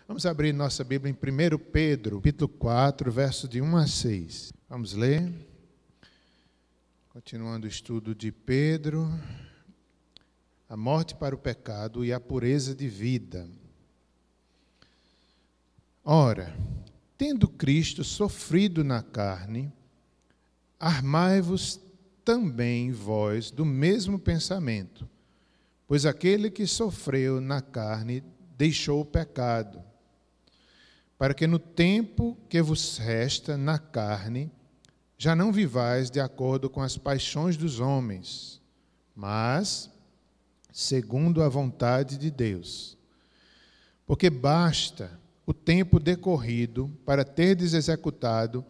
Vamos abrir nossa Bíblia em 1 Pedro, capítulo 4, versos de 1 a 6. Vamos ler. Continuando o estudo de Pedro, a morte para o pecado e a pureza de vida. Ora, tendo Cristo sofrido na carne, armai-vos também vós do mesmo pensamento, pois aquele que sofreu na carne deixou o pecado, para que no tempo que vos resta na carne, já não vivais de acordo com as paixões dos homens, mas segundo a vontade de Deus. Porque basta o tempo decorrido para terdes executado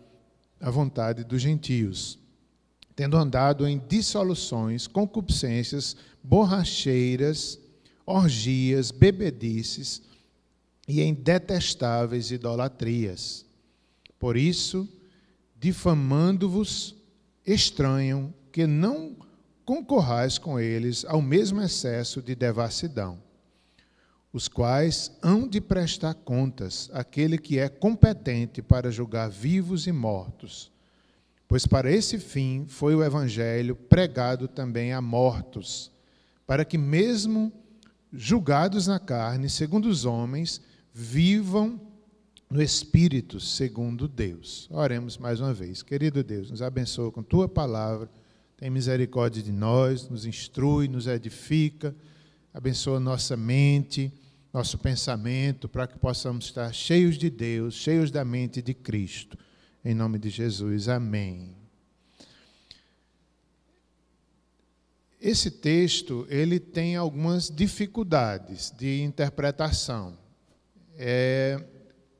a vontade dos gentios, tendo andado em dissoluções, concupiscências, borracheiras, orgias, bebedices e em detestáveis idolatrias. Por isso, difamando-vos, estranham que não concorrais com eles ao mesmo excesso de devassidão, os quais hão de prestar contas àquele que é competente para julgar vivos e mortos. Pois para esse fim foi o Evangelho pregado também a mortos, para que mesmo julgados na carne, segundo os homens, vivam no Espírito, segundo Deus. Oremos mais uma vez. Querido Deus, nos abençoa com Tua palavra, tem misericórdia de nós, nos instrui, nos edifica, abençoa nossa mente, nosso pensamento, para que possamos estar cheios de Deus, cheios da mente de Cristo. Em nome de Jesus, amém. Esse texto, ele tem algumas dificuldades de interpretação.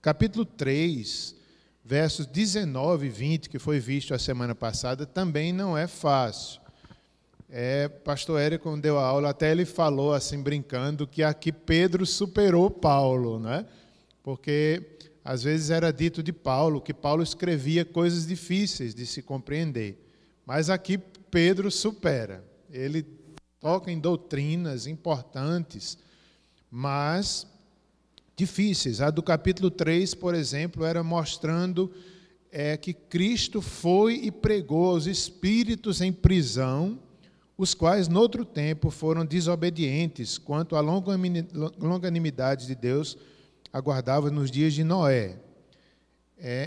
Capítulo 3, versos 19 e 20, que foi visto a semana passada, também não é fácil. Pastor Érico, quando deu a aula, até ele falou, assim, brincando, que aqui Pedro superou Paulo, né? Porque às vezes era dito de Paulo, que Paulo escrevia coisas difíceis de se compreender. Mas aqui Pedro supera. Ele toca em doutrinas importantes, mas difíceis. A do capítulo 3, por exemplo, era mostrando que Cristo foi e pregou aos espíritos em prisão, os quais, noutro tempo, foram desobedientes, quanto à longanimidade de Deus aguardava nos dias de Noé.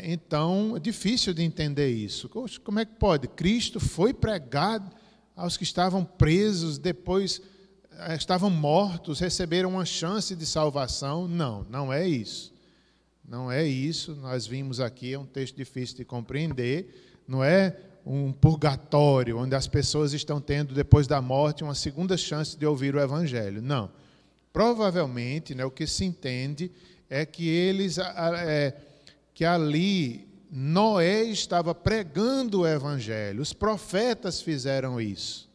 Então, é difícil de entender isso. Como é que pode? Cristo foi pregado aos que estavam presos, depois estavam mortos, receberam uma chance de salvação. Não, não é isso. Não é isso. Nós vimos aqui, é um texto difícil de compreender. Não é um purgatório, onde as pessoas estão tendo, depois da morte, uma segunda chance de ouvir o Evangelho. Não. Provavelmente, né, o que se entende é que que ali Noé estava pregando o Evangelho. Os profetas fizeram isso.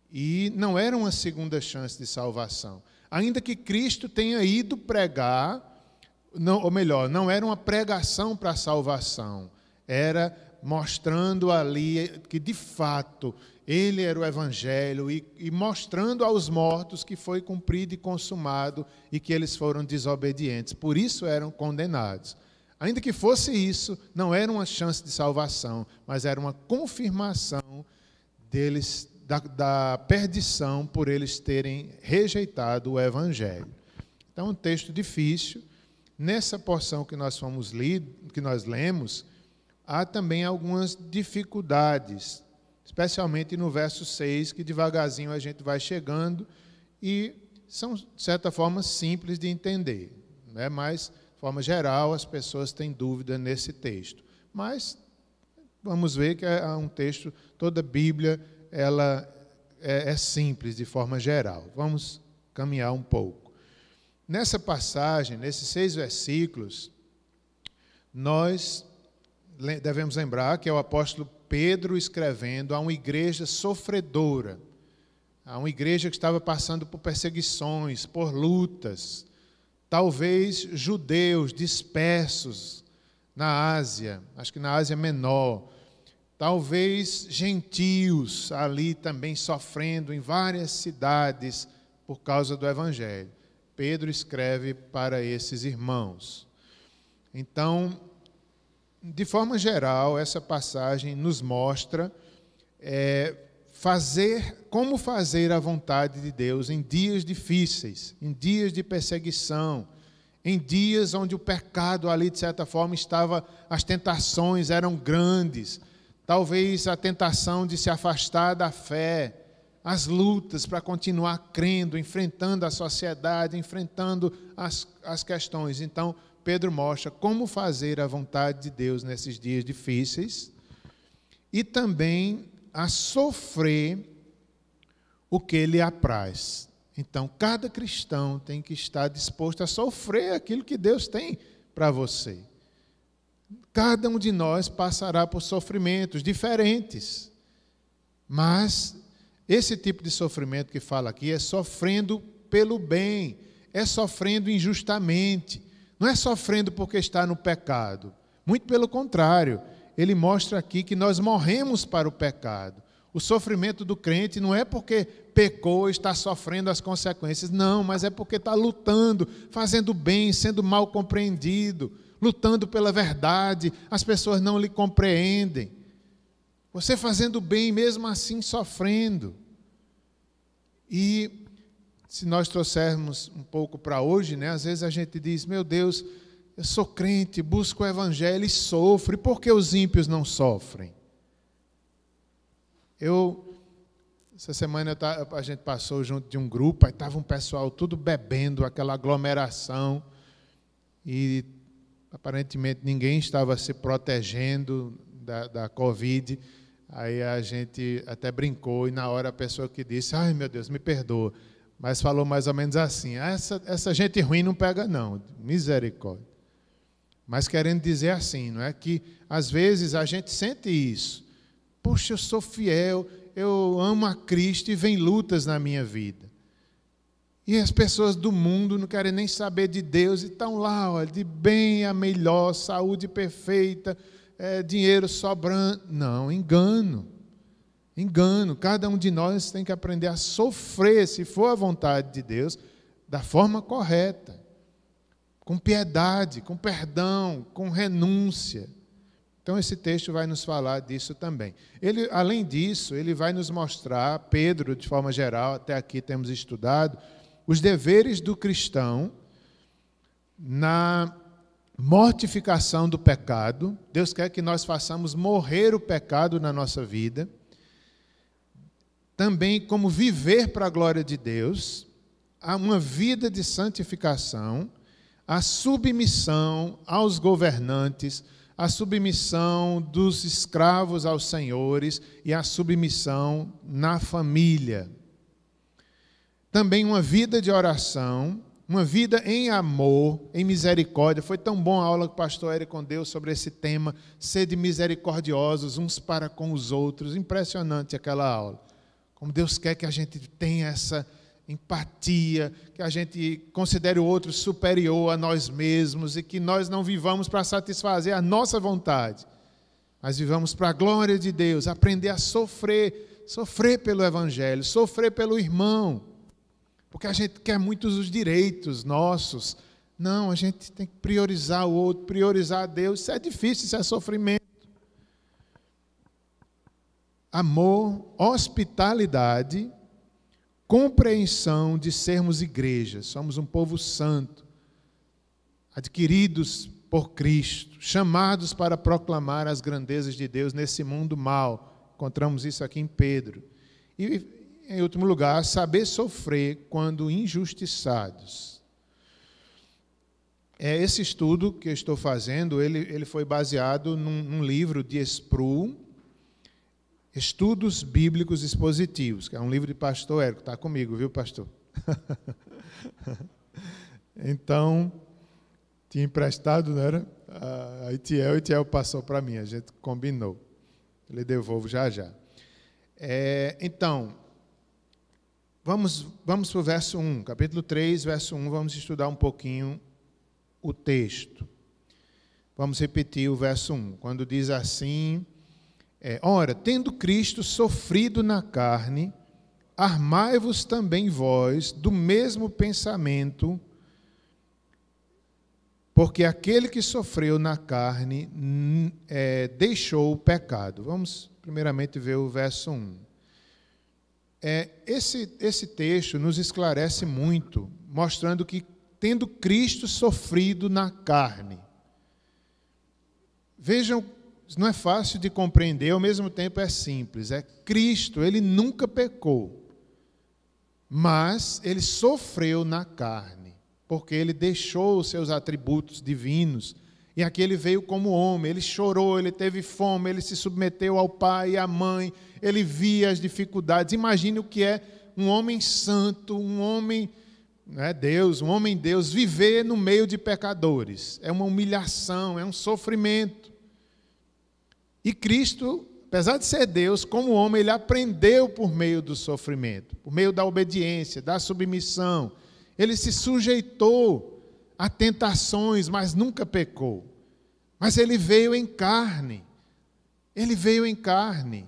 E não era uma segunda chance de salvação. Ainda que Cristo tenha ido pregar, não era uma pregação para a salvação. Era mostrando ali que, de fato, ele era o Evangelho e mostrando aos mortos que foi cumprido e consumado e que eles foram desobedientes. Por isso eram condenados. Ainda que fosse isso, não era uma chance de salvação, mas era uma confirmação deles, da perdição por eles terem rejeitado o Evangelho. Então, um texto difícil. Nessa porção que nós lemos, há também algumas dificuldades, especialmente no verso 6, que devagarzinho a gente vai chegando e são, de certa forma, simples de entender, né? Mas, de forma geral, as pessoas têm dúvida nesse texto. Mas vamos ver que é um texto, toda a Bíblia, ela é simples de forma geral. Vamos caminhar um pouco. Nessa passagem, nesses 6 versículos, nós devemos lembrar que é o apóstolo Pedro escrevendo a uma igreja sofredora, a uma igreja que estava passando por perseguições, por lutas, talvez judeus dispersos na Ásia, acho que na Ásia Menor, talvez gentios ali também sofrendo em várias cidades por causa do Evangelho. Pedro escreve para esses irmãos. Então, de forma geral, essa passagem nos mostra como fazer a vontade de Deus em dias difíceis, em dias de perseguição, em dias onde o pecado ali, de certa forma, as tentações eram grandes, talvez a tentação de se afastar da fé, as lutas para continuar crendo, enfrentando a sociedade, enfrentando as questões. Então, Pedro mostra como fazer a vontade de Deus nesses dias difíceis e também a sofrer o que lhe apraz. Então, cada cristão tem que estar disposto a sofrer aquilo que Deus tem para você. Cada um de nós passará por sofrimentos diferentes, mas esse tipo de sofrimento que fala aqui é sofrendo pelo bem, é sofrendo injustamente, não é sofrendo porque está no pecado. Muito pelo contrário, ele mostra aqui que nós morremos para o pecado. O sofrimento do crente não é porque pecou e está sofrendo as consequências, não, mas é porque está lutando, fazendo bem, sendo mal compreendido, lutando pela verdade, as pessoas não lhe compreendem. Você fazendo bem, mesmo assim sofrendo. E se nós trouxermos um pouco para hoje, né, às vezes a gente diz, meu Deus, eu sou crente, busco o evangelho e sofro. E por que os ímpios não sofrem? Essa semana a gente passou junto de um grupo, aí estava um pessoal tudo bebendo, aquela aglomeração, e aparentemente ninguém estava se protegendo da Covid. Aí a gente até brincou, e na hora a pessoa que disse, ai meu Deus, me perdoa, mas falou mais ou menos assim, essa gente ruim não pega não, misericórdia. Mas querendo dizer assim, não é que às vezes a gente sente isso, poxa, eu sou fiel, eu amo a Cristo e vem lutas na minha vida. E as pessoas do mundo não querem nem saber de Deus e estão lá, olha, de bem a melhor, saúde perfeita, dinheiro sobrando. Não, engano. Cada um de nós tem que aprender a sofrer, se for a vontade de Deus, da forma correta, com piedade, com perdão, com renúncia. Então esse texto vai nos falar disso também. Além disso, ele vai nos mostrar, Pedro, de forma geral, até aqui temos estudado, os deveres do cristão na mortificação do pecado. Deus quer que nós façamos morrer o pecado na nossa vida. Também como viver para a glória de Deus, uma vida de santificação, a submissão aos governantes, a submissão dos escravos aos senhores e a submissão na família. Também uma vida de oração, uma vida em amor, em misericórdia. Foi tão bom a aula que o pastor Érico deu sobre esse tema, sede misericordiosos uns para com os outros. Impressionante aquela aula. Como Deus quer que a gente tenha essa empatia, que a gente considere o outro superior a nós mesmos e que nós não vivamos para satisfazer a nossa vontade, mas vivamos para a glória de Deus, aprender a sofrer pelo evangelho, sofrer pelo irmão, porque a gente quer muitos os direitos nossos. Não, a gente tem que priorizar o outro, priorizar a Deus. Isso é difícil, isso é sofrimento. Amor, hospitalidade, compreensão de sermos igreja. Somos um povo santo, adquiridos por Cristo, chamados para proclamar as grandezas de Deus nesse mundo mau. Encontramos isso aqui em Pedro. E, em último lugar, saber sofrer quando injustiçados. Esse estudo que eu estou fazendo, ele foi baseado num livro de Sproul, Estudos Bíblicos Expositivos, que é um livro de pastor Érico. Está comigo, viu, pastor? Então, tinha emprestado, não era? A Itiel passou para mim, a gente combinou. Eu lhe devolvo já. Então, vamos para o verso 1, capítulo 3, verso 1, vamos estudar um pouquinho o texto. Vamos repetir o verso 1, quando diz assim... Ora, tendo Cristo sofrido na carne, armai-vos também vós do mesmo pensamento, porque aquele que sofreu na carne deixou o pecado. Vamos primeiramente ver o verso 1. Esse texto nos esclarece muito, mostrando que, tendo Cristo sofrido na carne. Vejam, não é fácil de compreender, ao mesmo tempo é simples. Cristo, ele nunca pecou, mas ele sofreu na carne, porque ele deixou os seus atributos divinos, e aqui ele veio como homem, ele chorou, ele teve fome, ele se submeteu ao pai e à mãe, ele via as dificuldades. Imagine o que é um homem santo, um homem Deus, um homem Deus, viver no meio de pecadores. É uma humilhação, é um sofrimento. E Cristo, apesar de ser Deus, como homem, ele aprendeu por meio do sofrimento, por meio da obediência, da submissão. Ele se sujeitou a tentações, mas nunca pecou. Mas ele veio em carne. Ele veio em carne.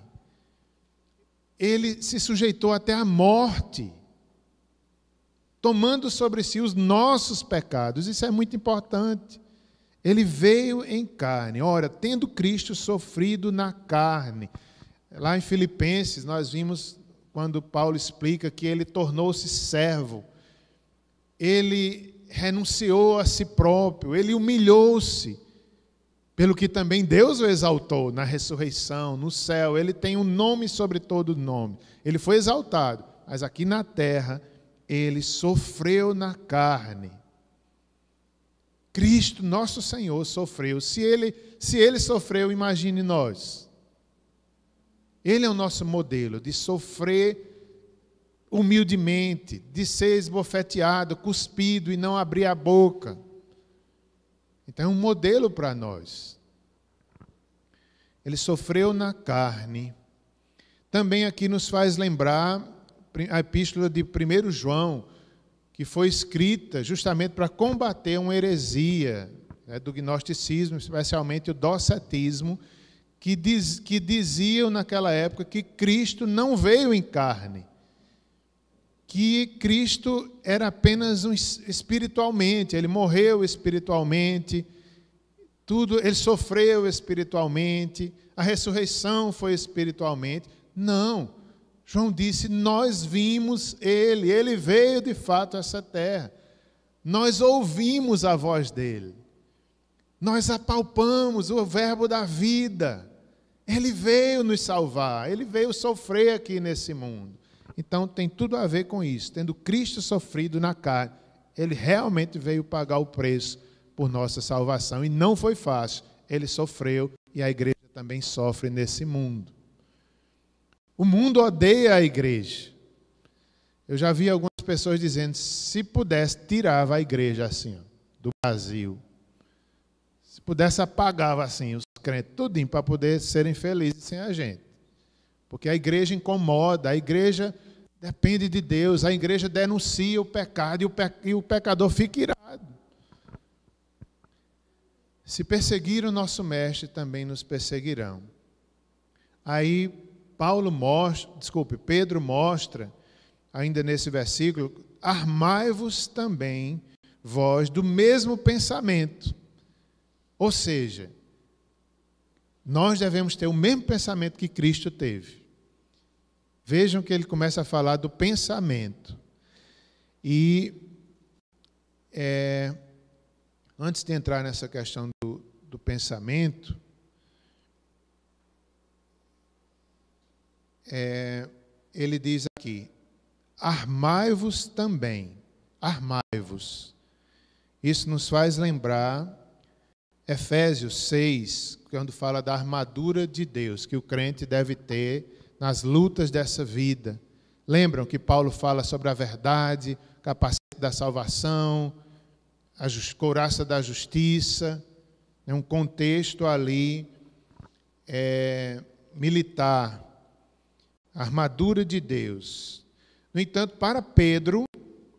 Ele se sujeitou até à morte, tomando sobre si os nossos pecados. Isso é muito importante. Ele veio em carne. Ora, tendo Cristo sofrido na carne. Lá em Filipenses, nós vimos, quando Paulo explica que ele tornou-se servo. Ele renunciou a si próprio, ele humilhou-se, pelo que também Deus o exaltou na ressurreição, no céu. Ele tem um nome sobre todo nome. Ele foi exaltado, mas aqui na terra, ele sofreu na carne. Cristo, nosso Senhor, sofreu. Se ele sofreu, imagine nós. Ele é o nosso modelo de sofrer humildemente, de ser esbofeteado, cuspido e não abrir a boca. Então é um modelo para nós. Ele sofreu na carne. Também aqui nos faz lembrar a epístola de 1 João, que foi escrita justamente para combater uma heresia do gnosticismo, especialmente o docetismo, que diziam naquela época que Cristo não veio em carne, que Cristo era apenas espiritualmente, ele morreu espiritualmente, ele sofreu espiritualmente, a ressurreição foi espiritualmente. Não, João disse, nós vimos ele veio de fato a essa terra, nós ouvimos a voz dele, nós apalpamos o verbo da vida, ele veio nos salvar, ele veio sofrer aqui nesse mundo. Então tem tudo a ver com isso. Tendo Cristo sofrido na carne, ele realmente veio pagar o preço por nossa salvação. E não foi fácil. Ele sofreu e a igreja também sofre nesse mundo. O mundo odeia a igreja. Eu já vi algumas pessoas dizendo, se pudesse, tirava a igreja assim, do Brasil. Se pudesse, apagava assim os crentes tudinho para poder serem felizes sem a gente. Porque a igreja incomoda, a igreja depende de Deus, a igreja denuncia o pecado e o pecador fica irado. Se perseguiram o nosso mestre, também nos perseguirão. Aí Pedro mostra, ainda nesse versículo, armai-vos também vós do mesmo pensamento. Ou seja, nós devemos ter o mesmo pensamento que Cristo teve. Vejam que ele começa a falar do pensamento. E antes de entrar nessa questão do pensamento, ele diz aqui, armai-vos também, armai-vos. Isso nos faz lembrar Efésios 6, quando fala da armadura de Deus, que o crente deve ter nas lutas dessa vida. Lembram que Paulo fala sobre a verdade, capacete da salvação, a couraça da justiça, é um contexto ali militar, a armadura de Deus. No entanto, para Pedro,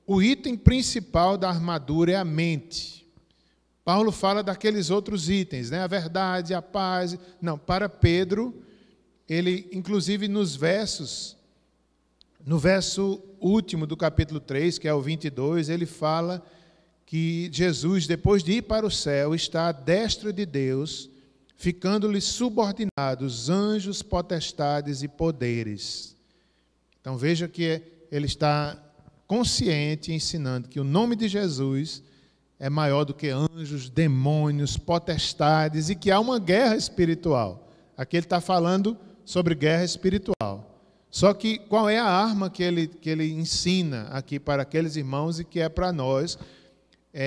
o item principal da armadura é a mente. Paulo fala daqueles outros itens, a verdade, a paz. Não, para Pedro, ele, inclusive nos versos No verso último do capítulo 3, que é o 22, ele fala que Jesus, depois de ir para o céu, está à destra de Deus, ficando-lhe subordinados anjos, potestades e poderes. Então veja que ele está consciente, ensinando que o nome de Jesus é maior do que anjos, demônios, potestades, e que há uma guerra espiritual. Aqui ele está falando sobre guerra espiritual. Só que qual é a arma que ele ensina aqui para aqueles irmãos e que é para nós?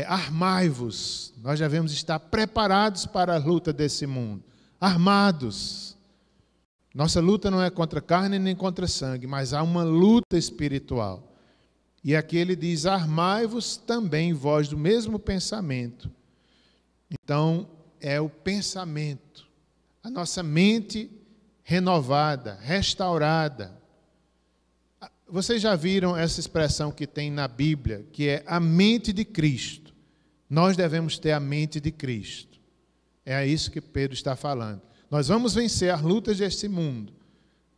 Armai-vos. Nós devemos estar preparados para a luta desse mundo. Armados. Nossa luta não é contra carne nem contra sangue, mas há uma luta espiritual. E aqui ele diz, armai-vos também vós do mesmo pensamento. Então, é o pensamento, a nossa mente renovada, restaurada. Vocês já viram essa expressão que tem na Bíblia, que é a mente de Cristo. Nós devemos ter a mente de Cristo. É isso que Pedro está falando. Nós vamos vencer as lutas deste mundo.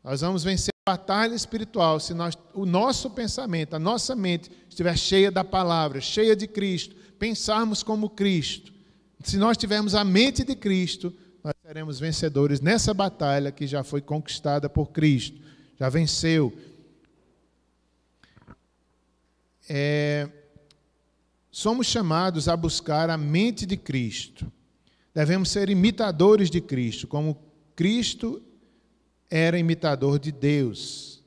Nós vamos vencer a batalha espiritual se o nosso pensamento, a nossa mente estiver cheia da palavra, cheia de Cristo, pensarmos como Cristo. Se nós tivermos a mente de Cristo, nós seremos vencedores nessa batalha que já foi conquistada por Cristo. Já venceu. Somos chamados a buscar a mente de Cristo. Devemos ser imitadores de Cristo, como Cristo era imitador de Deus.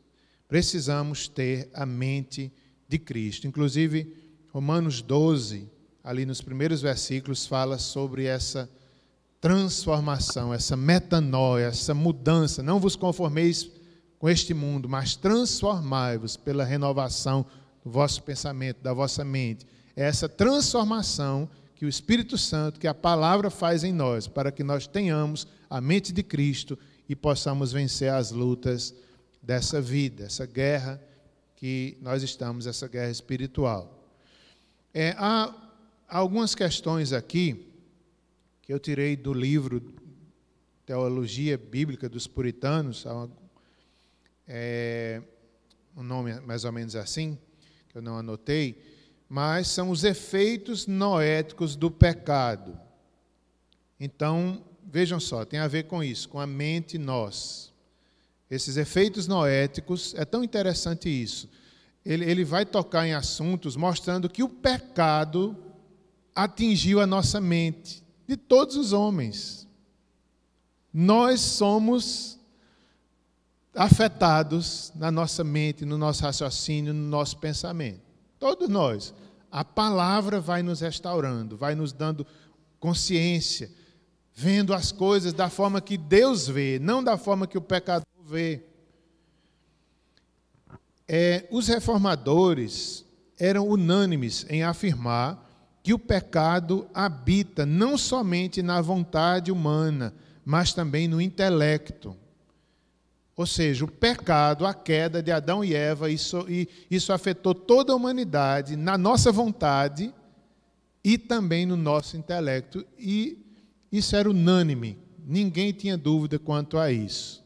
Precisamos ter a mente de Cristo. Inclusive, Romanos 12, ali nos primeiros versículos, fala sobre essa transformação, essa metanoia, essa mudança. Não vos conformeis com este mundo, mas transformai-vos pela renovação do vosso pensamento, da vossa mente. É essa transformação que o Espírito Santo, que a palavra faz em nós, para que nós tenhamos a mente de Cristo e possamos vencer as lutas dessa vida, essa guerra que nós estamos, essa guerra espiritual. Há algumas questões aqui que eu tirei do livro Teologia Bíblica dos Puritanos, um nome mais ou menos assim, que eu não anotei, mas são os efeitos noéticos do pecado. Então, vejam só, tem a ver com isso, com a mente nós. Esses efeitos noéticos, é tão interessante isso. Ele vai tocar em assuntos mostrando que o pecado atingiu a nossa mente, de todos os homens. Nós somos afetados na nossa mente, no nosso raciocínio, no nosso pensamento. Todos nós. A palavra vai nos restaurando, vai nos dando consciência, vendo as coisas da forma que Deus vê, não da forma que o pecador vê. Os reformadores eram unânimes em afirmar que o pecado habita não somente na vontade humana, mas também no intelecto. Ou seja, o pecado, a queda de Adão e Eva, isso afetou toda a humanidade, na nossa vontade e também no nosso intelecto. E isso era unânime, ninguém tinha dúvida quanto a isso.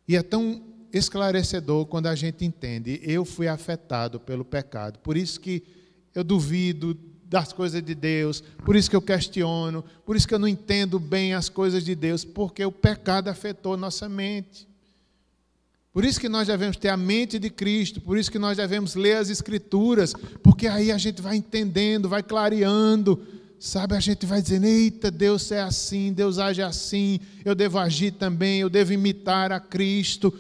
E é tão esclarecedor quando a gente entende, eu fui afetado pelo pecado, por isso que eu duvido das coisas de Deus, por isso que eu questiono, por isso que eu não entendo bem as coisas de Deus, porque o pecado afetou nossa mente. Por isso que nós devemos ter a mente de Cristo, por isso que nós devemos ler as Escrituras, porque aí a gente vai entendendo, vai clareando, sabe? A gente vai dizendo, eita, Deus é assim, Deus age assim, eu devo agir também, eu devo imitar a Cristo,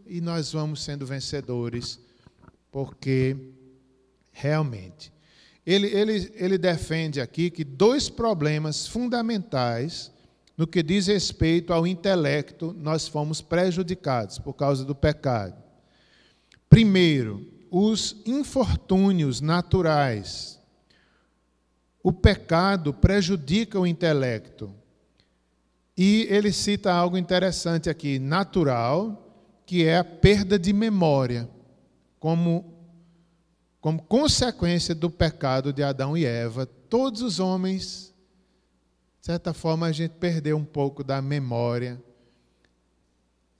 e nós vamos sendo vencedores, porque realmente, ele defende aqui que dois problemas fundamentais no que diz respeito ao intelecto, nós fomos prejudicados por causa do pecado. Primeiro, os infortúnios naturais. O pecado prejudica o intelecto. E ele cita algo interessante aqui, natural, que é a perda de memória, como consequência do pecado de Adão e Eva. Todos os homens, de certa forma, a gente perdeu um pouco da memória.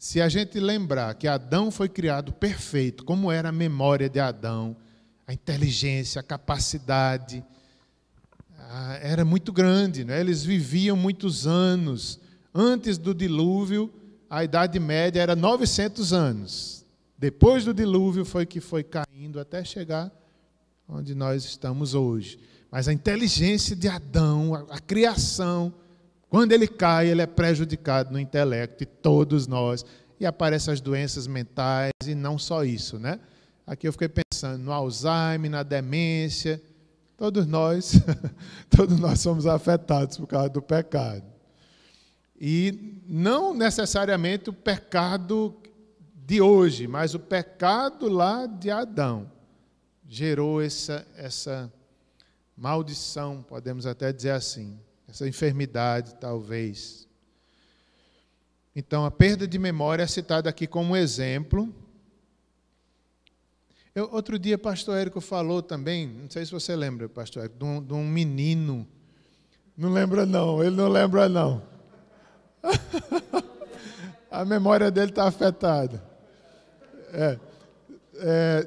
Se a gente lembrar que Adão foi criado perfeito, como era a memória de Adão, a inteligência, a capacidade, era muito grande, né? Eles viviam muitos anos. Antes do dilúvio, a Idade Média era 900 anos. Depois do dilúvio foi que foi caindo até chegar onde nós estamos hoje. Mas a inteligência de Adão, a criação, quando ele cai, ele é prejudicado no intelecto, e todos nós. E aparecem as doenças mentais, e não só isso, né? Aqui eu fiquei pensando no Alzheimer, na demência. Todos nós somos afetados por causa do pecado. E não necessariamente o pecado de hoje, mas o pecado lá de Adão gerou essa maldição, podemos até dizer assim, essa enfermidade, talvez. Então, a perda de memória é citada aqui como exemplo. Outro dia, pastor Érico falou também, não sei se você lembra, pastor Érico, de um menino. Não lembra não, ele não lembra não. A memória dele está afetada.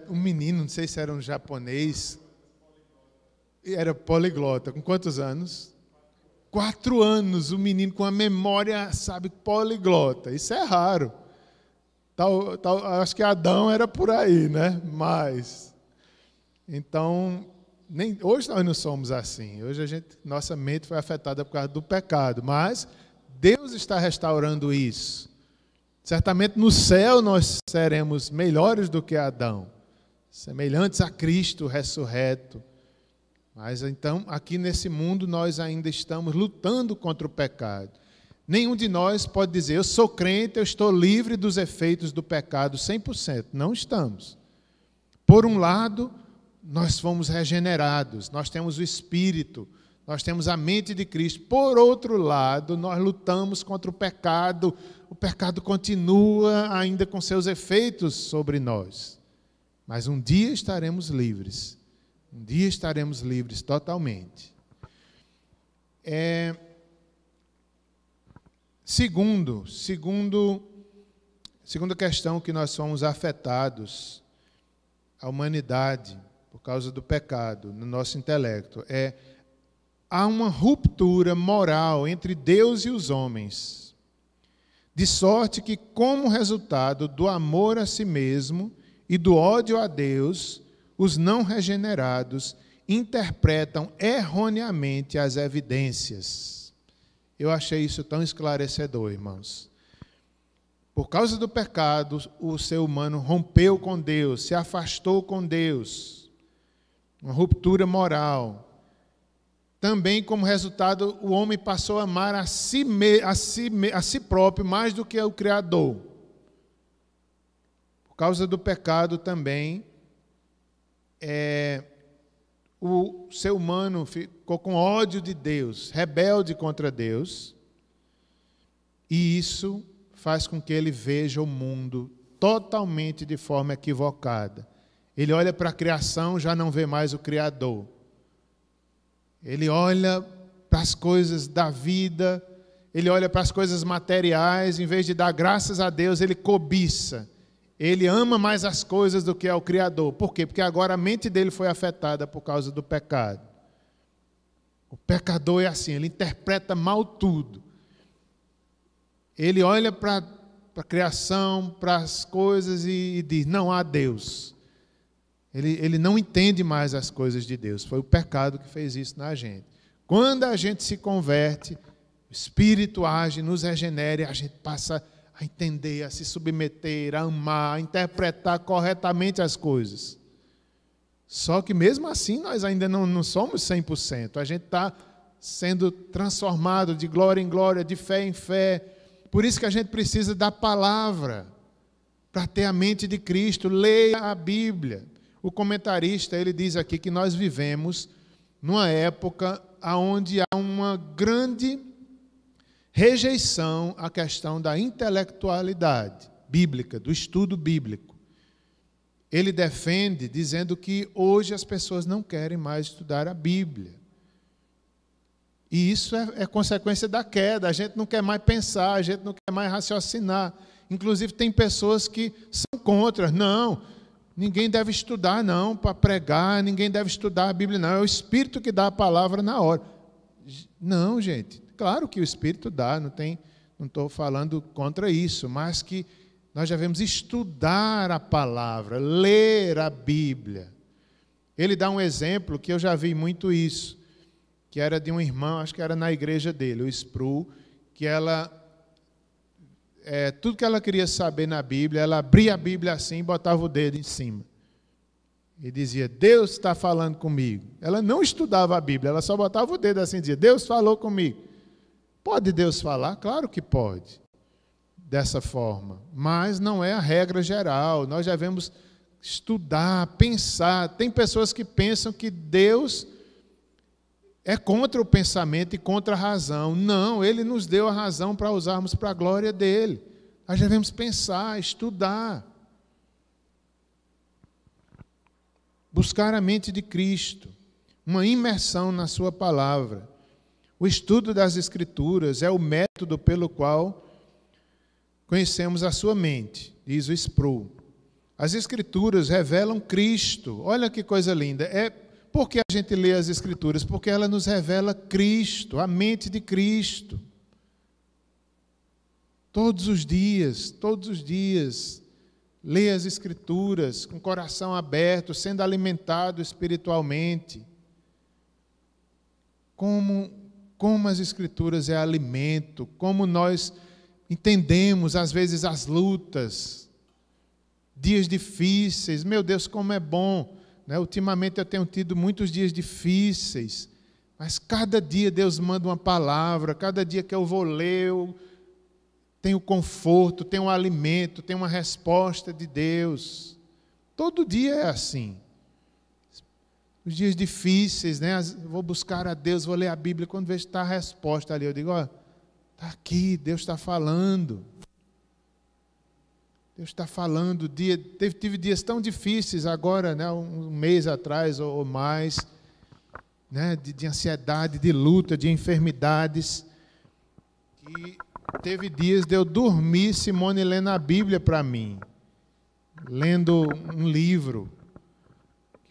Um menino, não sei se era um japonês, era poliglota. Com quantos anos? 4 anos, o menino com a memória, sabe, poliglota. Isso é raro. Acho que Adão era por aí, né? Mas, então, hoje nós não somos assim. Hoje nossa mente foi afetada por causa do pecado. Mas Deus está restaurando isso. Certamente no céu nós seremos melhores do que Adão, semelhantes a Cristo ressurreto. Mas então, aqui nesse mundo, nós ainda estamos lutando contra o pecado. Nenhum de nós pode dizer, eu sou crente, eu estou livre dos efeitos do pecado 100%. Não estamos. Por um lado, nós fomos regenerados, nós temos o Espírito, nós temos a mente de Cristo. Por outro lado, nós lutamos contra o pecado continua ainda com seus efeitos sobre nós. Mas um dia estaremos livres. Um dia estaremos livres totalmente. Segunda questão que nós somos afetados, a humanidade, por causa do pecado, no nosso intelecto, há uma ruptura moral entre Deus e os homens, de sorte que, como resultado do amor a si mesmo e do ódio a Deus, os não regenerados interpretam erroneamente as evidências. Eu achei isso tão esclarecedor, irmãos. Por causa do pecado, o ser humano rompeu com Deus, se afastou com Deus. Uma ruptura moral. Também, como resultado, o homem passou a amar a si próprio mais do que o Criador. Por causa do pecado também, o ser humano ficou com ódio de Deus, rebelde contra Deus, e isso faz com que ele veja o mundo totalmente de forma equivocada. Ele olha para a criação, já não vê mais o Criador. Ele olha para as coisas da vida, ele olha para as coisas materiais, em vez de dar graças a Deus, ele cobiça. Ele ama mais as coisas do que ao Criador. Por quê? Porque agora a mente dele foi afetada por causa do pecado. O pecador é assim, ele interpreta mal tudo. Ele olha para a criação, para as coisas e diz, não há Deus. Ele não entende mais as coisas de Deus. Foi o pecado que fez isso na gente. Quando a gente se converte, o Espírito age, nos regenera e a gente passa a entender, a se submeter, a amar, a interpretar corretamente as coisas. Só que mesmo assim nós ainda não somos 100%. A gente está sendo transformado de glória em glória, de fé em fé. Por isso que a gente precisa da palavra, para ter a mente de Cristo. Leia a Bíblia. O comentarista, ele diz aqui que nós vivemos numa época onde há uma grande rejeição à questão da intelectualidade bíblica, do estudo bíblico. Ele defende dizendo que hoje as pessoas não querem mais estudar a Bíblia. E isso é consequência da queda. A gente não quer mais pensar, a gente não quer mais raciocinar. Inclusive, tem pessoas que são contra. Não, ninguém deve estudar, não, para pregar, ninguém deve estudar a Bíblia, não. É o Espírito que dá a palavra na hora. Não, gente, claro que o Espírito dá, não estou falando contra isso, mas que nós devemos estudar a palavra, ler a Bíblia. Ele dá um exemplo que eu já vi muito isso, que era de um irmão, acho que era na igreja dele, o Sproul, que ela, tudo que ela queria saber na Bíblia, ela abria a Bíblia assim e botava o dedo em cima. E dizia, Deus está falando comigo. Ela não estudava a Bíblia, ela só botava o dedo assim e dizia, Deus falou comigo. Pode Deus falar? Claro que pode, dessa forma. Mas não é a regra geral. Nós devemos estudar, pensar. Tem pessoas que pensam que Deus é contra o pensamento e contra a razão. Não, Ele nos deu a razão para usarmos para a glória dEle. Nós devemos pensar, estudar. Buscar a mente de Cristo. Uma imersão na sua palavra. O estudo das Escrituras é o método pelo qual conhecemos a sua mente, diz o Sproul. As Escrituras revelam Cristo. Olha que coisa linda. Por que a gente lê as Escrituras? Porque ela nos revela Cristo, a mente de Cristo. Todos os dias, lê as Escrituras com o coração aberto, sendo alimentado espiritualmente. Como as Escrituras é alimento, como nós entendemos, às vezes, as lutas, dias difíceis. Meu Deus, como é bom, né? Ultimamente eu tenho tido muitos dias difíceis, mas cada dia Deus manda uma palavra, cada dia que eu vou ler, eu tenho conforto, tenho um alimento, tenho uma resposta de Deus. Todo dia é assim. Os dias difíceis, né? Vou buscar a Deus, vou ler a Bíblia, quando vejo que está a resposta ali, eu digo, ó, está aqui, Deus está falando. Deus está falando. Tive dias tão difíceis agora, né, um mês atrás ou mais, né, de ansiedade, de luta, de enfermidades. E teve dias de eu dormir, Simone lendo a Bíblia para mim, lendo um livro,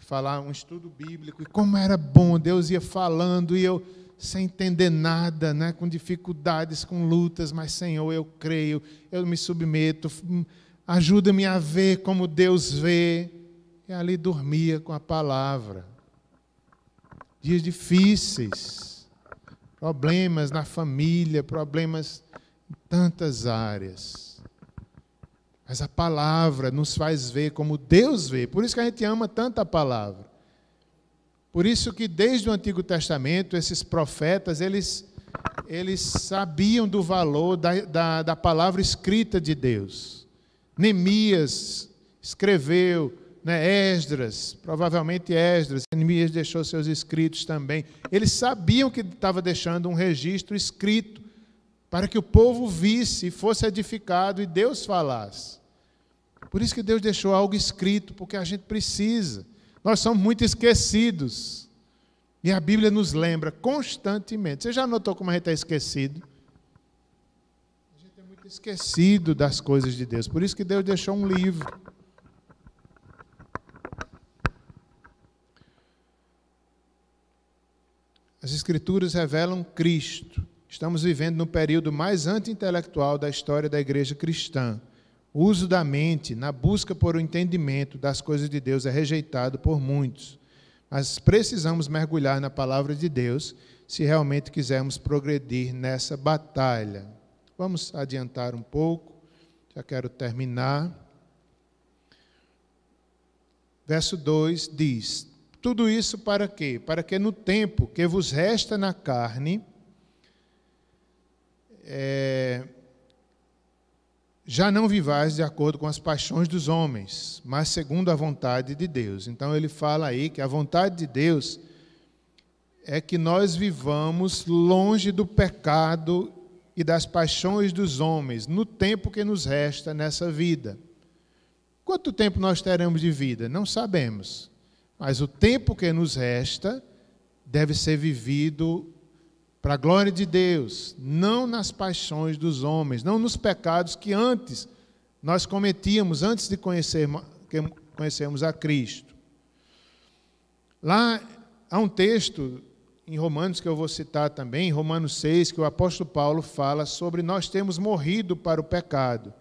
falar um estudo bíblico, e como era bom, Deus ia falando, e eu sem entender nada, né, com dificuldades, com lutas, mas Senhor, eu creio, eu me submeto, ajuda-me a ver como Deus vê, e ali dormia com a palavra. Dias difíceis, problemas na família, problemas em tantas áreas. Mas a palavra nos faz ver como Deus vê. Por isso que a gente ama tanto a palavra. Por isso que desde o Antigo Testamento, esses profetas, eles sabiam do valor da palavra escrita de Deus. Neemias escreveu, né, Esdras, provavelmente Esdras, Neemias deixou seus escritos também. Eles sabiam que estava deixando um registro escrito, para que o povo visse e fosse edificado e Deus falasse. Por isso que Deus deixou algo escrito, porque a gente precisa. Nós somos muito esquecidos. E a Bíblia nos lembra constantemente. Você já notou como a gente é esquecido? A gente é muito esquecido das coisas de Deus. Por isso que Deus deixou um livro. As Escrituras revelam Cristo. Estamos vivendo no período mais anti-intelectual da história da igreja cristã. O uso da mente na busca por o entendimento das coisas de Deus é rejeitado por muitos. Mas precisamos mergulhar na palavra de Deus se realmente quisermos progredir nessa batalha. Vamos adiantar um pouco, já quero terminar. Verso 2 diz, tudo isso para quê? Para que no tempo que vos resta na carne, já não vivais de acordo com as paixões dos homens, mas segundo a vontade de Deus. Então ele fala aí que a vontade de Deus é que nós vivamos longe do pecado e das paixões dos homens, no tempo que nos resta nessa vida. Quanto tempo nós teremos de vida? Não sabemos, mas o tempo que nos resta deve ser vivido para a glória de Deus, não nas paixões dos homens, não nos pecados que antes nós cometíamos antes de conhecermos a Cristo. Lá há um texto em Romanos que eu vou citar também, em Romanos 6, que o apóstolo Paulo fala sobre nós termos morrido para o pecado.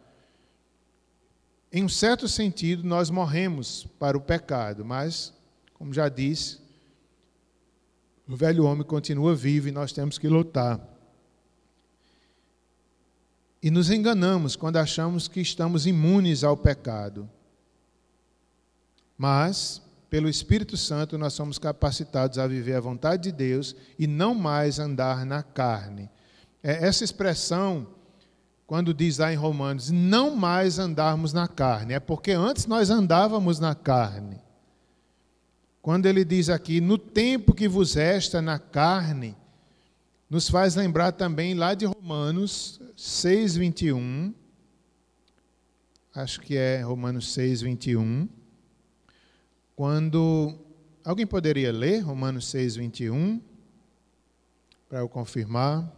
Em um certo sentido, nós morremos para o pecado, mas, como já disse, o velho homem continua vivo e nós temos que lutar. E nos enganamos quando achamos que estamos imunes ao pecado. Mas, pelo Espírito Santo, nós somos capacitados a viver a vontade de Deus e não mais andar na carne. Essa expressão, quando diz lá em Romanos, não mais andarmos na carne, é porque antes nós andávamos na carne. Quando ele diz aqui, no tempo que vos resta na carne, nos faz lembrar também lá de Romanos 6, 21. Acho que é Romanos 6, 21. Quando... Alguém poderia ler Romanos 6, 21? Para eu confirmar.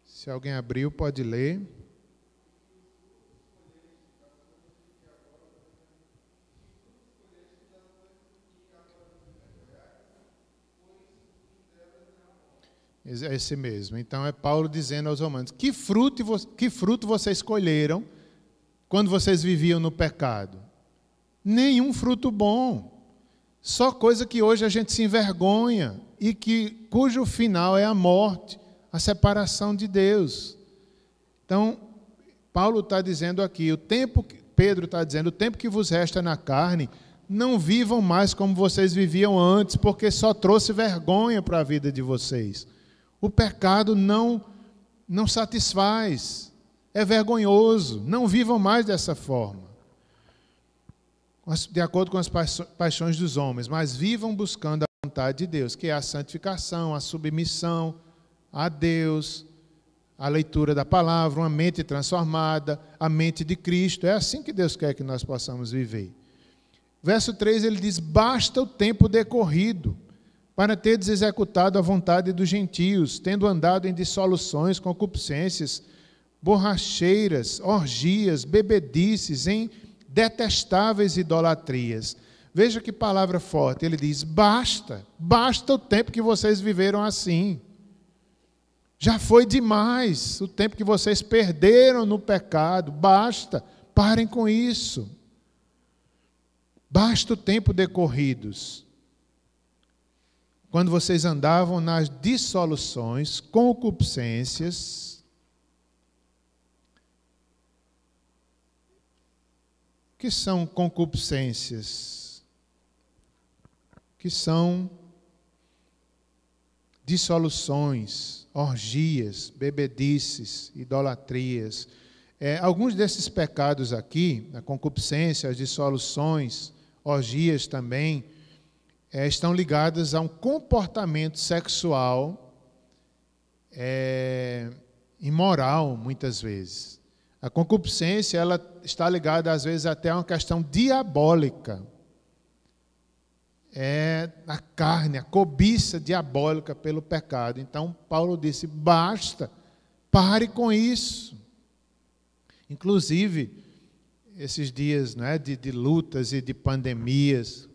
Se alguém abriu, pode ler. É esse mesmo. Então é Paulo dizendo aos romanos, que fruto vocês escolheram quando vocês viviam no pecado? Nenhum fruto bom. Só coisa que hoje a gente se envergonha e cujo final é a morte, a separação de Deus. Então, Paulo está dizendo aqui, Pedro está dizendo, o tempo que vos resta na carne, não vivam mais como vocês viviam antes, porque só trouxe vergonha para a vida de vocês. O pecado não satisfaz, é vergonhoso, não vivam mais dessa forma, de acordo com as paixões dos homens, mas vivam buscando a vontade de Deus, que é a santificação, a submissão a Deus, a leitura da palavra, uma mente transformada, a mente de Cristo. É assim que Deus quer que nós possamos viver. Verso 3, ele diz, basta o tempo decorrido, para teres executado a vontade dos gentios, tendo andado em dissoluções, concupiscências, borracheiras, orgias, bebedices, em detestáveis idolatrias. Veja que palavra forte, ele diz, basta o tempo que vocês viveram assim. Já foi demais o tempo que vocês perderam no pecado, basta, parem com isso. Basta o tempo decorridos. Quando vocês andavam nas dissoluções, concupiscências, o que são concupiscências? Que são dissoluções, orgias, bebedices, idolatrias. Alguns desses pecados aqui, a concupiscência, as dissoluções, orgias também, estão ligadas a um comportamento sexual imoral, muitas vezes. A concupiscência ela está ligada, às vezes, até a uma questão diabólica. É a carne, a cobiça diabólica pelo pecado. Então, Paulo disse, basta, pare com isso. Inclusive, esses dias, né, de lutas e de pandemias,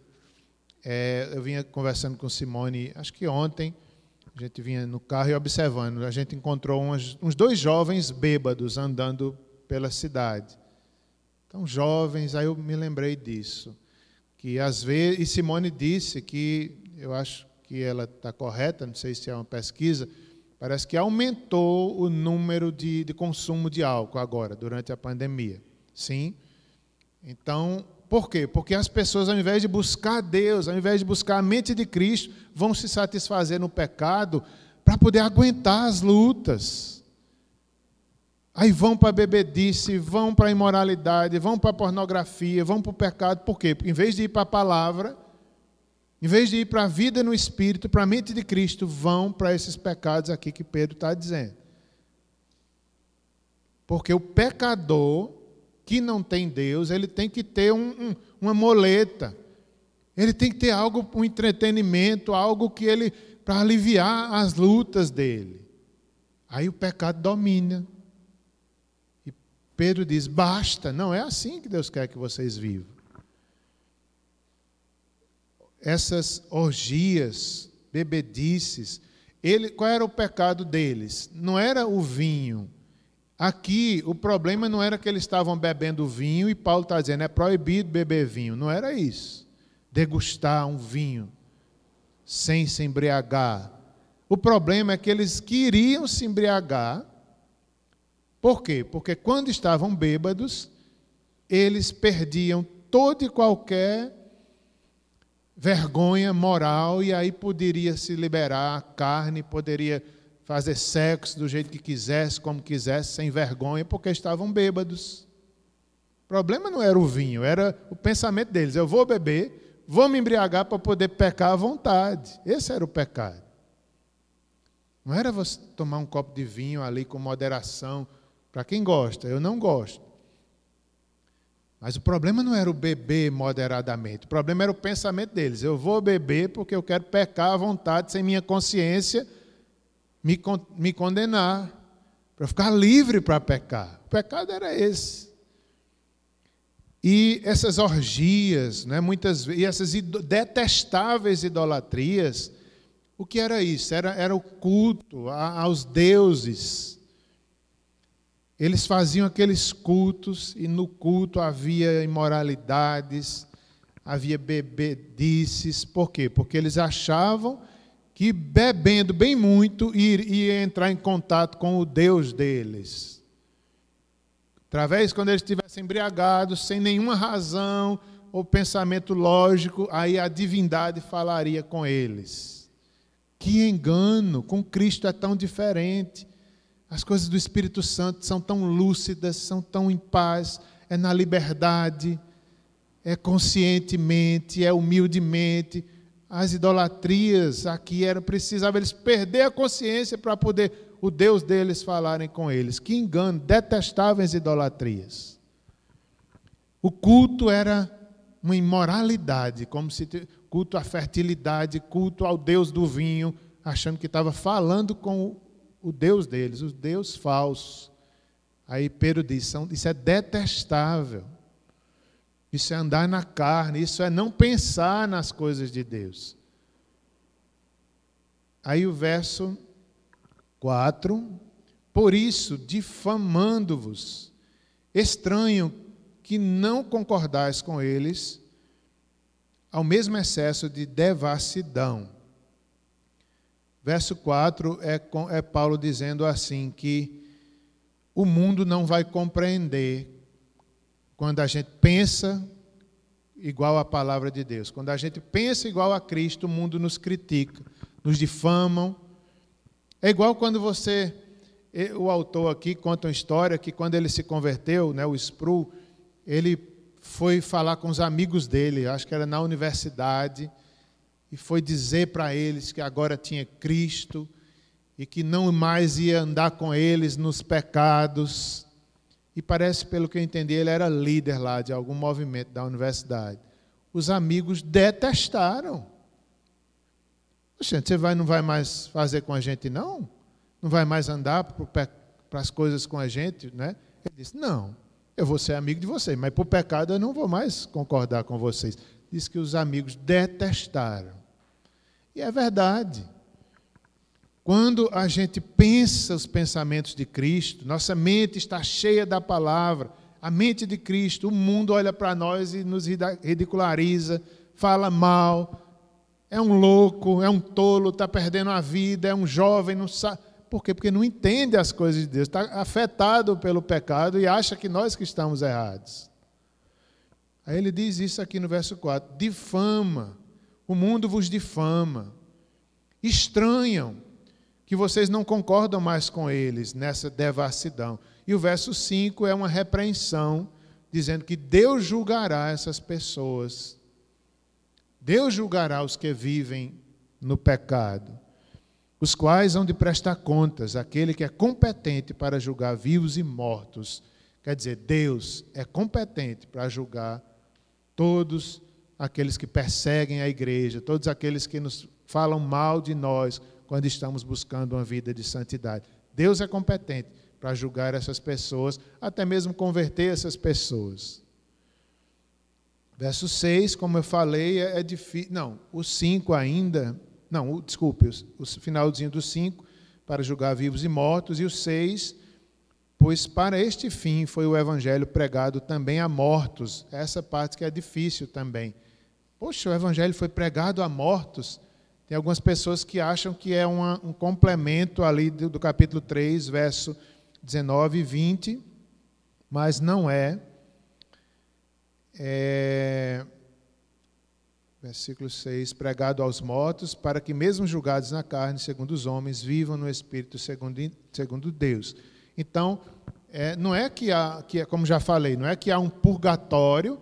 eu vinha conversando com Simone, acho que ontem, a gente vinha no carro e observando, a gente encontrou uns 2 jovens bêbados andando pela cidade. Então, jovens, aí eu me lembrei disso. Que às vezes, e Simone disse que, eu acho que ela está correta, não sei se é uma pesquisa, parece que aumentou o número de consumo de álcool agora, durante a pandemia. Sim. Então, por quê? Porque as pessoas, ao invés de buscar Deus, ao invés de buscar a mente de Cristo, vão se satisfazer no pecado para poder aguentar as lutas. Aí vão para a bebedice, vão para a imoralidade, vão para a pornografia, vão para o pecado. Por quê? Porque em vez de ir para a palavra, em vez de ir para a vida no Espírito, para a mente de Cristo, vão para esses pecados aqui que Pedro está dizendo. Porque o pecador que não tem Deus, ele tem que ter uma moleta Ele tem que ter algo, um entretenimento, algo que ele, para aliviar as lutas dele. Aí o pecado domina. E Pedro diz, basta, não é assim que Deus quer que vocês vivam. Essas orgias, bebedices, qual era o pecado deles? Não era o vinho. Aqui, o problema não era que eles estavam bebendo vinho e Paulo está dizendo, é proibido beber vinho. Não era isso. Degustar um vinho sem se embriagar. O problema é que eles queriam se embriagar. Por quê? Porque quando estavam bêbados, eles perdiam toda e qualquer vergonha moral e aí poderia se liberar a carne, poderia fazer sexo do jeito que quisesse, como quisesse, sem vergonha, porque estavam bêbados. O problema não era o vinho, era o pensamento deles. Eu vou beber, vou me embriagar para poder pecar à vontade. Esse era o pecado. Não era você tomar um copo de vinho ali com moderação, para quem gosta, eu não gosto. Mas o problema não era o beber moderadamente, o problema era o pensamento deles. Eu vou beber porque eu quero pecar à vontade, sem minha consciência me condenar, para ficar livre para pecar. O pecado era esse. E essas orgias, né, muitas vezes, e essas detestáveis idolatrias, o que era isso? Era o culto aos deuses. Eles faziam aqueles cultos e no culto havia imoralidades, havia bebedices. Por quê? Porque eles achavam que bebendo bem muito ia entrar em contato com o Deus deles. Através, quando eles estivessem embriagados, sem nenhuma razão ou pensamento lógico, aí a divindade falaria com eles. Que engano! Com Cristo é tão diferente. As coisas do Espírito Santo são tão lúcidas, são tão em paz, é na liberdade, é conscientemente, é humildemente. As idolatrias aqui precisavam eles perder a consciência para poder o Deus deles falarem com eles. Que engano, detestavam as idolatrias. O culto era uma imoralidade, como se culto à fertilidade, culto ao Deus do vinho, achando que estava falando com o Deus deles, o Deus falso. Aí Pedro diz, isso é detestável. Isso é andar na carne, isso é não pensar nas coisas de Deus. Aí o verso 4, por isso, difamando-vos, estranho que não concordais com eles ao mesmo excesso de devassidão. Verso 4 é Paulo dizendo assim, que o mundo não vai compreender quando a gente pensa igual à palavra de Deus. Quando a gente pensa igual a Cristo, o mundo nos critica, nos difamam. É igual quando o autor aqui conta uma história que quando ele se converteu, né, o Sproul, ele foi falar com os amigos dele, acho que era na universidade, e foi dizer para eles que agora tinha Cristo e que não mais ia andar com eles nos pecados. E parece, pelo que eu entendi, ele era líder lá de algum movimento da universidade. Os amigos detestaram. Gente, você não vai mais fazer com a gente, não? Não vai mais andar para as coisas com a gente, né? Ele disse, não, eu vou ser amigo de vocês, mas por pecado eu não vou mais concordar com vocês. Diz que os amigos detestaram. E é verdade. Quando a gente pensa os pensamentos de Cristo, nossa mente está cheia da palavra, a mente de Cristo, o mundo olha para nós e nos ridiculariza, fala mal, é um louco, é um tolo, está perdendo a vida, é um jovem, não sabe. Por quê? Porque não entende as coisas de Deus, está afetado pelo pecado e acha que nós que estamos errados. Aí ele diz isso aqui no verso 4, difama, o mundo vos difama, estranham, que vocês não concordam mais com eles nessa devassidão. E o verso 5 é uma repreensão, dizendo que Deus julgará essas pessoas. Deus julgará os que vivem no pecado, os quais hão de prestar contas, aquele que é competente para julgar vivos e mortos. Quer dizer, Deus é competente para julgar todos aqueles que perseguem a igreja, todos aqueles que nos falam mal de nós quando estamos buscando uma vida de santidade. Deus é competente para julgar essas pessoas, até mesmo converter essas pessoas. Verso 6, como eu falei, é difícil. Não, o 5 ainda. Não, desculpe, o finalzinho do 5, para julgar vivos e mortos, e o 6, pois para este fim foi o evangelho pregado também a mortos. Essa parte que é difícil também. Poxa, o evangelho foi pregado a mortos. Tem algumas pessoas que acham que é um complemento ali do capítulo 3, verso 19 e 20, mas não é. Versículo 6, pregado aos mortos, para que mesmo julgados na carne, segundo os homens, vivam no Espírito segundo Deus. Então, não é que como já falei, não é que há um purgatório,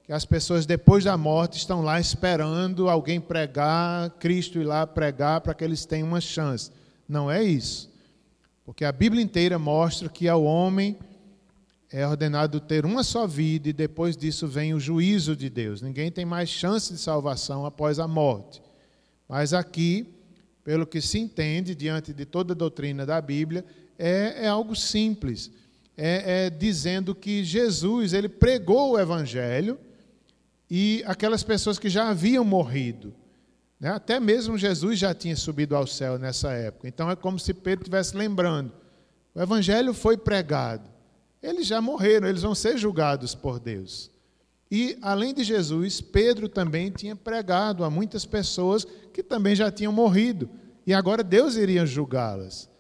que as pessoas depois da morte estão lá esperando alguém pregar, Cristo ir lá pregar para que eles tenham uma chance. Não é isso. Porque a Bíblia inteira mostra que ao homem é ordenado ter uma só vida e depois disso vem o juízo de Deus. Ninguém tem mais chance de salvação após a morte. Mas aqui, pelo que se entende, diante de toda a doutrina da Bíblia, é algo simples. Dizendo que Jesus, ele pregou o Evangelho e aquelas pessoas que já haviam morrido, né? Até mesmo Jesus já tinha subido ao céu nessa época. Então é como se Pedro estivesse lembrando. O Evangelho foi pregado. Eles já morreram, eles vão ser julgados por Deus. E, além de Jesus, Pedro também tinha pregado a muitas pessoas que também já tinham morrido. E agora Deus iria julgá-las.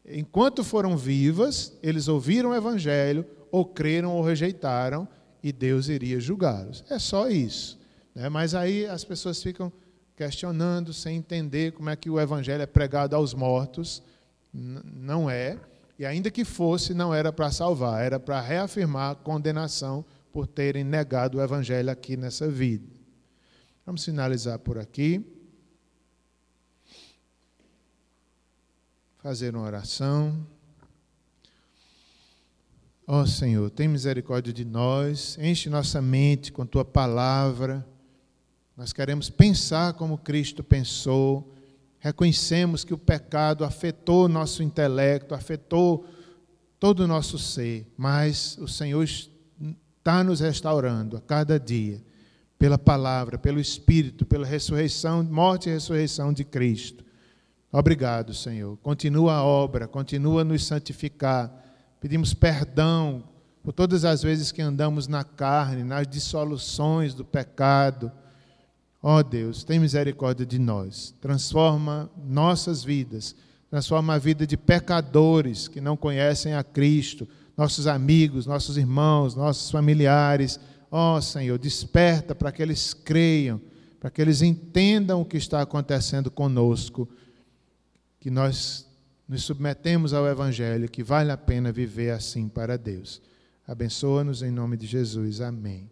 Enquanto foram vivas, eles ouviram o Evangelho, ou creram ou rejeitaram, e Deus iria julgá-los. É só isso, né? Mas aí as pessoas ficam questionando, sem entender como é que o Evangelho é pregado aos mortos. Não é. E ainda que fosse, não era para salvar, era para reafirmar a condenação por terem negado o Evangelho aqui nessa vida. Vamos finalizar por aqui. Fazer uma oração. Ó Senhor, tem misericórdia de nós, enche nossa mente com Tua palavra. Nós queremos pensar como Cristo pensou. Reconhecemos que o pecado afetou nosso intelecto, afetou todo o nosso ser, mas o Senhor está nos restaurando a cada dia, pela palavra, pelo Espírito, pela ressurreição, morte e ressurreição de Cristo. Obrigado, Senhor. Continua a obra, continua a nos santificar. Pedimos perdão por todas as vezes que andamos na carne, nas dissoluções do pecado. Ó Deus, tem misericórdia de nós. Transforma nossas vidas. Transforma a vida de pecadores que não conhecem a Cristo, nossos amigos, nossos irmãos, nossos familiares. Ó Senhor, desperta para que eles creiam, para que eles entendam o que está acontecendo conosco, que nós nos submetemos ao Evangelho, que vale a pena viver assim para Deus. Abençoa-nos em nome de Jesus. Amém.